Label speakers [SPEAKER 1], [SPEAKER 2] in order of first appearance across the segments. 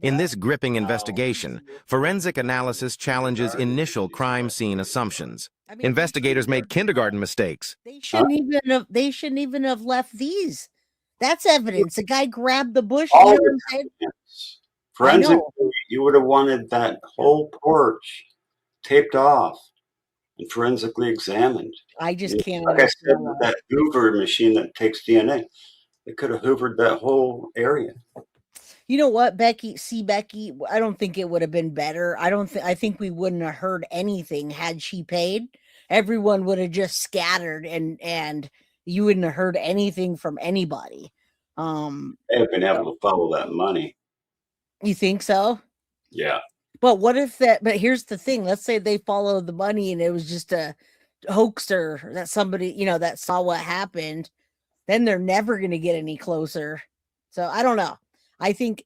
[SPEAKER 1] In this gripping investigation, forensic analysis challenges initial crime scene assumptions.
[SPEAKER 2] I mean,
[SPEAKER 1] Investigators made kindergarten mistakes.
[SPEAKER 2] they shouldn't even have left these. That's evidence. The guy grabbed the bush. You
[SPEAKER 3] All
[SPEAKER 2] know what
[SPEAKER 3] the
[SPEAKER 2] I'm saying?
[SPEAKER 3] evidence.
[SPEAKER 2] I know.
[SPEAKER 3] Forensically, you would have wanted that whole porch taped off and forensically examined.
[SPEAKER 2] I just can't
[SPEAKER 3] Like I said,
[SPEAKER 2] understand
[SPEAKER 3] with
[SPEAKER 2] why.
[SPEAKER 3] that Hoover machine that takes DNA, they could have hoovered that whole area.
[SPEAKER 2] You know what, Becky? See, Becky, I don't think it would have been better. I think we wouldn't have heard anything had she paid. Everyone would have just scattered and you wouldn't have heard anything from anybody.
[SPEAKER 3] They have been able to follow that money.
[SPEAKER 2] You think so?
[SPEAKER 3] Yeah.
[SPEAKER 2] But what if that? But here's the thing. Let's say they followed the money and it was just a hoaxer that somebody, that saw what happened. Then they're never going to get any closer. So I don't know. I think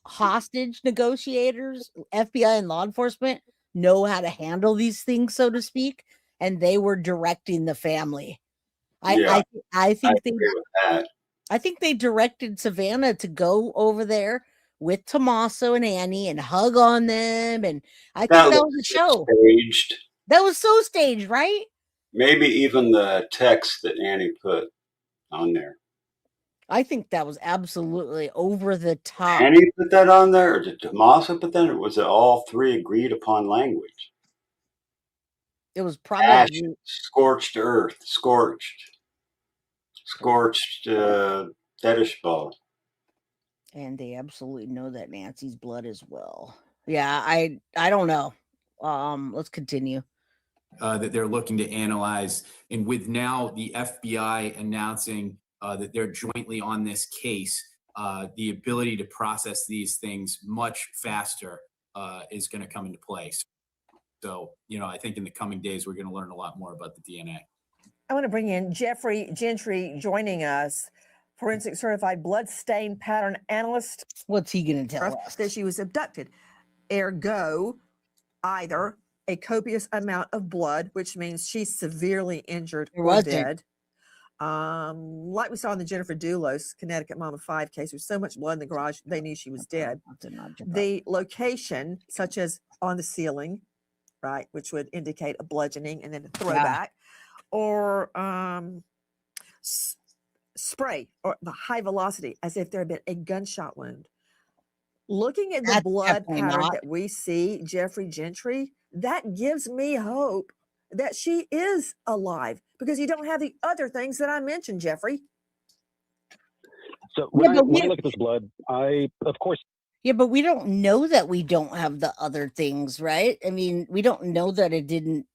[SPEAKER 2] hostage negotiators, FBI and law enforcement know how to handle these things, so to speak, and they were directing the family. I think
[SPEAKER 3] agree with that.
[SPEAKER 2] I think they directed Savannah to go over there with Tommaso and Annie and hug on them, and I think that was a show.
[SPEAKER 3] Staged.
[SPEAKER 2] That was so staged, right?
[SPEAKER 3] Maybe even the text that Annie put on there.
[SPEAKER 2] I think that was absolutely over the top.
[SPEAKER 3] Annie put that on there, or did Tommaso put that? Or was it all three agreed upon language?
[SPEAKER 2] It was probably
[SPEAKER 3] Ashes, scorched earth, scorched fetish ball.
[SPEAKER 2] And they absolutely know that Nancy's blood as well. Yeah, I don't know. Let's continue.
[SPEAKER 4] That they're looking to analyze, and with now the FBI announcing that they're jointly on this case, the ability to process these things much faster is going to come into place. So, I think in the coming days, we're going to learn a lot more about the DNA.
[SPEAKER 5] I want to bring in Jeffrey Gentry joining us, forensic certified blood stain pattern analyst.
[SPEAKER 2] What's he going to tell us?
[SPEAKER 5] That she was abducted. Ergo, either a copious amount of blood, which means she's severely injured or dead. Like we saw in the Jennifer Dulos Connecticut Mama 5 case, there's so much blood in the garage, they knew she was dead. The location, such as on the ceiling, right, which would indicate a bludgeoning and then a throwback, or spray or the high velocity, as if there had been a gunshot wound. Looking at the blood pattern that we see, Jeffrey Gentry, that gives me hope that she is alive, because you don't have the other things that I mentioned, Jeffrey.
[SPEAKER 6] So when I look at this blood, of course.
[SPEAKER 2] Yeah, but we don't know that we don't have the other things, right? I mean, we don't know that it didn't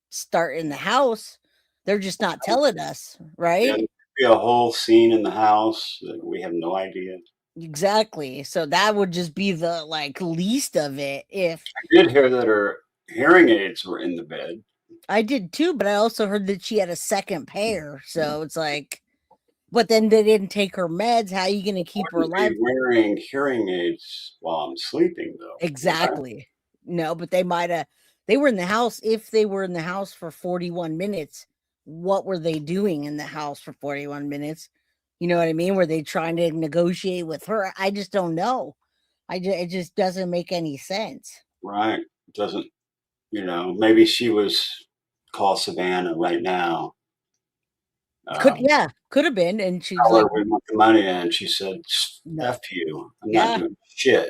[SPEAKER 2] start in the house. They're just not telling us, right?
[SPEAKER 3] Yeah, there could be a whole scene in the house that we have no idea.
[SPEAKER 2] Exactly. So that would just be the least of it. If
[SPEAKER 3] I did hear that her hearing aids were in the bed.
[SPEAKER 2] I did too, but I also heard that she had a second pair. So it's but then they didn't take her meds. How are you going to keep her alive?
[SPEAKER 3] Wearing hearing aids while I'm sleeping, though.
[SPEAKER 2] Exactly. No, but they might have. They were in the house. If they were in the house for 41 minutes, what were they doing in the house for 41 minutes? You know what I mean? Were they trying to negotiate with her? I just don't know. It just doesn't make any sense.
[SPEAKER 3] Right. It doesn't, maybe she was call Savannah right now.
[SPEAKER 2] Could have been. And she's
[SPEAKER 3] we want the money. And she said, F you. I'm not doing shit.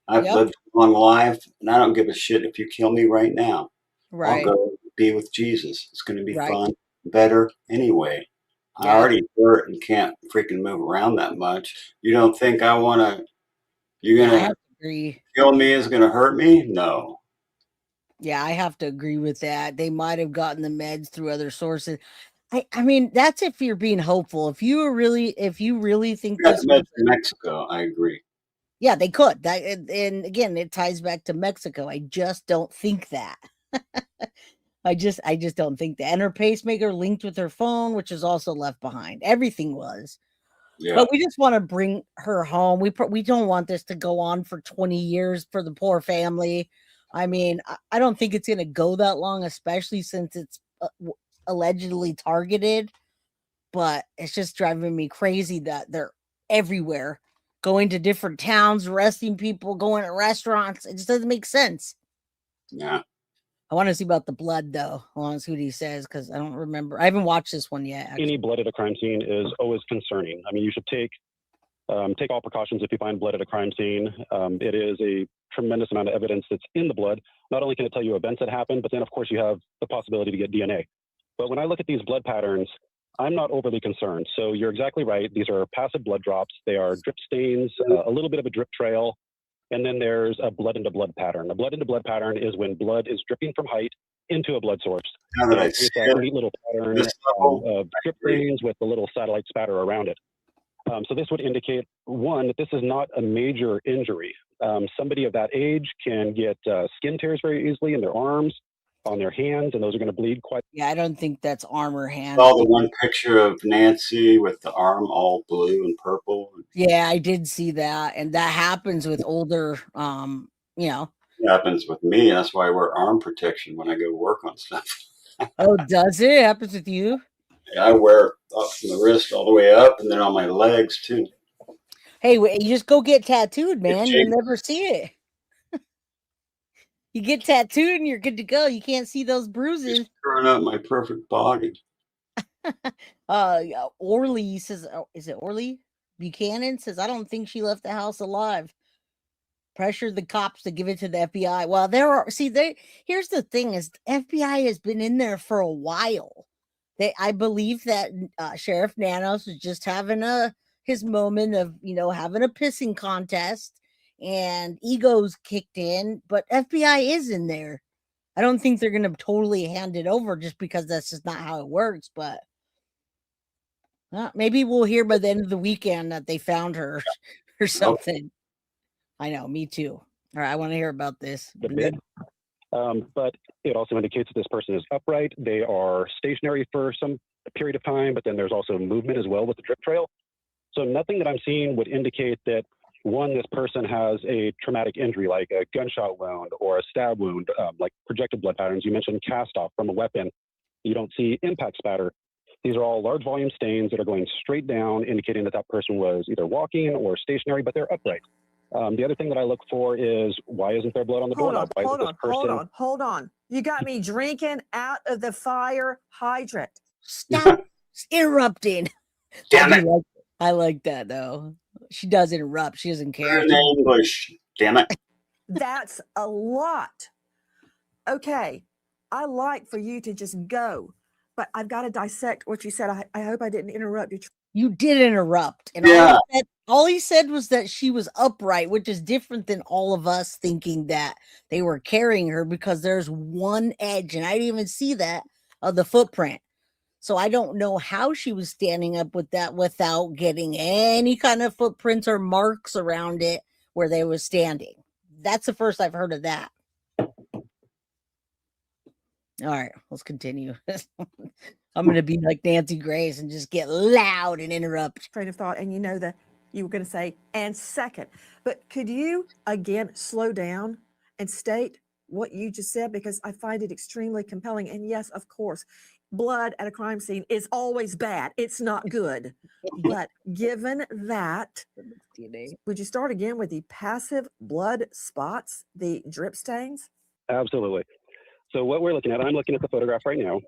[SPEAKER 3] I've lived a long life, and I don't give a shit if you kill me right now.
[SPEAKER 2] Right.
[SPEAKER 3] I'll go be with Jesus. It's going to be fun, better anyway. I already hurt and can't freaking move around that much. You don't think I want to? You're going to kill me is going to hurt me? No.
[SPEAKER 2] Yeah, I have to agree with that. They might have gotten the meds through other sources. I mean, that's if you're being hopeful. If you really think
[SPEAKER 3] this meds in Mexico, I agree.
[SPEAKER 2] Yeah, they could. And again, it ties back to Mexico. I just don't think that. I just don't think that. And her pacemaker linked with her phone, which is also left behind. Everything was. Yeah. But we just want to bring her home. We don't want this to go on for 20 years for the poor family. I mean, I don't think it's going to go that long, especially since it's allegedly targeted. But it's just driving me crazy that they're everywhere going to different towns, arresting people, going to restaurants. It just doesn't make sense.
[SPEAKER 3] Yeah.
[SPEAKER 2] I want to see about the blood, though. I want to see what he says because I don't remember. I haven't watched this one yet. Actually.
[SPEAKER 6] Any blood at a crime scene is always concerning. I mean, you should take all precautions if you find blood at a crime scene. It is a tremendous amount of evidence that's in the blood. Not only can it tell you events that happened, but then, of course, you have the possibility to get DNA. But when I look at these blood patterns, I'm not overly concerned. So you're exactly right. These are passive blood drops. They are drip stains, a little bit of a drip trail. And then there's a blood into blood pattern. A blood into blood pattern is when blood is dripping from height into a blood source.
[SPEAKER 3] Now that I
[SPEAKER 6] It's
[SPEAKER 3] see
[SPEAKER 6] a neat little pattern
[SPEAKER 3] this level,
[SPEAKER 6] of drip stains with the little satellite spatter around it. So this would indicate, one, that this is not a major injury. Somebody of that age can get skin tears very easily in their arms, on their hands, and those are going to bleed quite.
[SPEAKER 2] Yeah, I don't think that's armor hand.
[SPEAKER 3] saw the one picture of Nancy with the arm all blue and purple.
[SPEAKER 2] Yeah, I did see that, and that happens with older, you know.
[SPEAKER 3] It happens with me. That's why I wear arm protection when I go work on stuff.
[SPEAKER 2] Oh, does it? It happens with you?
[SPEAKER 3] Yeah, I wear it up from the wrist all the way up, and then on my legs too.
[SPEAKER 2] Hey, you just go get tattooed, man. You'll never see it. You get tattooed and you're good to go. You can't see those bruises.
[SPEAKER 3] Just turn up my perfect body.
[SPEAKER 2] Orly says, is it Orly Buchanan says, I don't think she left the house alive. Pressured the cops to give it to the FBI. Well, here's the thing is FBI has been in there for a while. I believe that Sheriff Nanos was just having his moment of, having a pissing contest and egos kicked in, but FBI is in there. I don't think they're going to totally hand it over just because that's just not how it works, but maybe we'll hear by the end of the weekend that they found her or something. I know, me too. All right, I want to hear about this.
[SPEAKER 6] But it also indicates that this person is upright. They are stationary for some period of time, but then there's also movement as well with the drip trail. So nothing that I'm seeing would indicate that, one, this person has a traumatic injury like a gunshot wound or a stab wound, like projected blood patterns. You mentioned cast off from a weapon. You don't see impact spatter. These are all large volume stains that are going straight down, indicating that that person was either walking or stationary, but they're upright. The other thing that I look for is, why isn't there blood on the doorknob?
[SPEAKER 5] Hold on. You got me drinking out of the fire hydrant.
[SPEAKER 2] Stop interrupting.
[SPEAKER 3] Damn it.
[SPEAKER 2] I like that, though. She does interrupt. She doesn't care.
[SPEAKER 3] In English. Damn it.
[SPEAKER 5] That's a lot. Okay. I like for you to just go, but I've got to dissect what you said. I hope I didn't interrupt you.
[SPEAKER 2] You did interrupt. And all he said was that she was upright, which is different than all of us thinking that they were carrying her, because there's one edge, and I didn't even see that, of the footprint. So I don't know how she was standing up with that without getting any kind of footprints or marks around it where they were standing. That's the first I've heard of that. All right, let's continue. I'm going to be like Nancy Grace and just get loud and interrupt.
[SPEAKER 5] Train of thought, and you know that you were going to say, and second. But could you, again, slow down and state what you just said? Because I find it extremely compelling. And yes, of course, blood at a crime scene is always bad. It's not good. But given that, would you start again with the passive blood spots, the drip stains?
[SPEAKER 6] Absolutely. So what we're looking at, I'm looking at the photograph right now.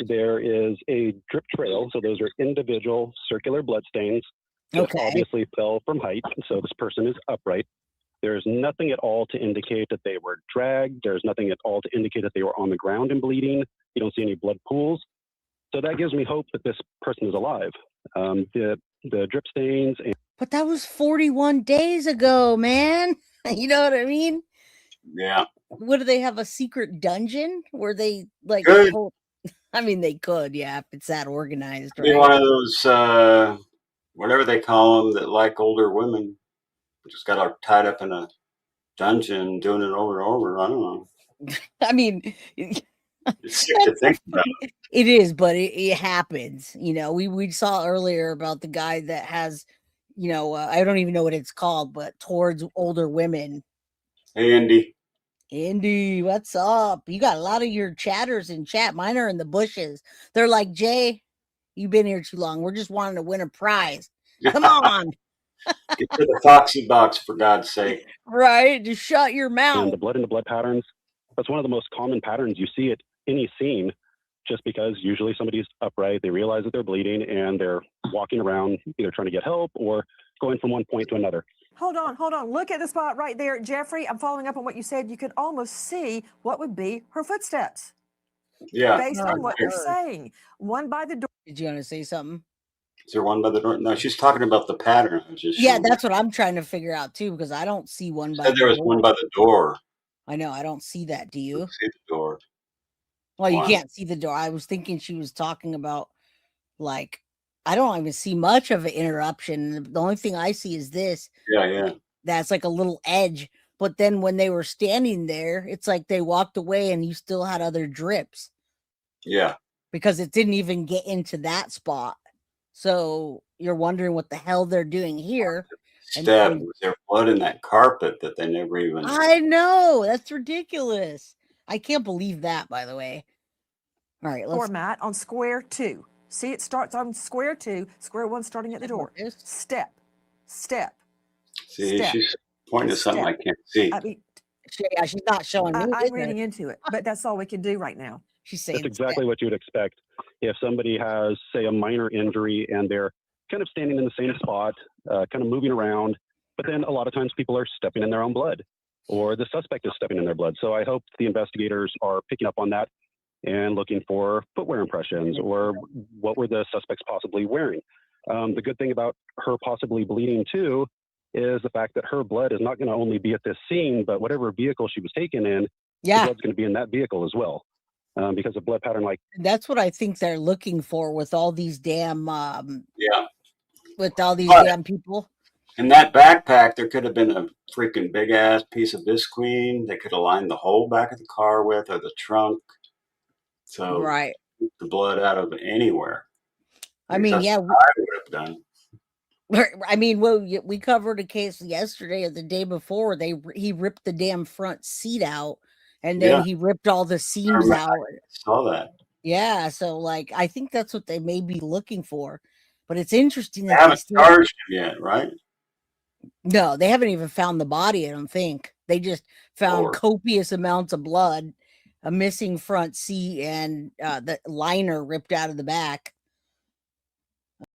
[SPEAKER 6] There is a drip trail. So those are individual circular blood stains that obviously fell from height. So this person is upright. There's nothing at all to indicate that they were dragged. There's nothing at all to indicate that they were on the ground and bleeding. You don't see any blood pools. So that gives me hope that this person is alive. The drip stains.
[SPEAKER 2] But that was 41 days ago, man. You know what I mean?
[SPEAKER 3] Yeah.
[SPEAKER 2] What, do they have a secret dungeon where they like? I mean, they could, yeah, if it's that organized. Right?
[SPEAKER 3] One of those, whatever they call them, that like older women, just got tied up in a dungeon, doing it over and over. I don't know.
[SPEAKER 2] I mean,
[SPEAKER 3] it's sick to think about.
[SPEAKER 2] It is, but it happens. We saw earlier about the guy that has, I don't even know what it's called, but towards older women.
[SPEAKER 3] Hey,
[SPEAKER 2] Indy, what's up? You got a lot of your chatters in chat. Mine are in the bushes. They're like, Jay, you've been here too long. We're just wanting to win a prize. Come on.
[SPEAKER 3] Get to the Foxy box, for God's sake.
[SPEAKER 2] Right? Just shut your mouth.
[SPEAKER 6] And the blood in the blood patterns, that's one of the most common patterns you see at any scene, just because usually somebody's upright, they realize that they're bleeding, and they're walking around either trying to get help or going from one point to another.
[SPEAKER 5] Hold on. Look at the spot right there. Jeffrey, I'm following up on what you said. You could almost see what would be her footsteps.
[SPEAKER 3] Yeah.
[SPEAKER 5] Based on what you're saying. One by the door.
[SPEAKER 2] Did you want to say something?
[SPEAKER 3] Is there one by the door? No, she's talking about the pattern.
[SPEAKER 2] Yeah, that's what I'm trying to figure out too, because I don't see one by the door.
[SPEAKER 3] There was one by the door.
[SPEAKER 2] I know, I don't see that. Do you?
[SPEAKER 3] See the door.
[SPEAKER 2] Well, you can't see the door. I was thinking she was talking about, like, I don't even see much of an interruption. The only thing I see is this.
[SPEAKER 3] Yeah.
[SPEAKER 2] That's like a little edge. But then when they were standing there, it's like they walked away and you still had other drips.
[SPEAKER 3] Yeah.
[SPEAKER 2] Because it didn't even get into that spot. So you're wondering what the hell they're doing here.
[SPEAKER 3] Stab. Was there blood in that carpet that they never even...
[SPEAKER 2] I know. That's ridiculous. I can't believe that, by the way. All right, let's...
[SPEAKER 5] Format on square 2. See, it starts on square 2, square 1 starting at the door. Step.
[SPEAKER 3] See, she's pointing to something I can't see.
[SPEAKER 5] I mean,
[SPEAKER 2] yeah, she's not showing me.
[SPEAKER 5] I'm reading into it, but that's all we can do right now.
[SPEAKER 2] She's saying
[SPEAKER 6] that's exactly what you would expect. If somebody has, say, a minor injury and they're kind of standing in the same spot, kind of moving around, but then a lot of times people are stepping in their own blood, or the suspect is stepping in their blood. So I hope the investigators are picking up on that and looking for footwear impressions, or what were the suspects possibly wearing. The good thing about her possibly bleeding too is the fact that her blood is not going to only be at this scene, but whatever vehicle she was taken in, the blood's going to be in that vehicle as well. Because a blood pattern like...
[SPEAKER 2] That's what I think they're looking for with all these damn... with all these damn people.
[SPEAKER 3] In that backpack, there could have been a freaking big-ass piece of visqueen. They could have lined the whole back of the car with, or the trunk. So the blood out of anywhere.
[SPEAKER 2] I mean,
[SPEAKER 3] that's what I would have done.
[SPEAKER 2] I mean, well, we covered a case yesterday or the day before. He ripped the damn front seat out, and then he ripped all the seams out.
[SPEAKER 3] I saw that.
[SPEAKER 2] Yeah, so like I think that's what they may be looking for. But it's interesting that
[SPEAKER 3] they haven't charged him yet, right?
[SPEAKER 2] No, they haven't even found the body. I don't think. They just found copious amounts of blood, a missing front seat, and the liner ripped out of the back.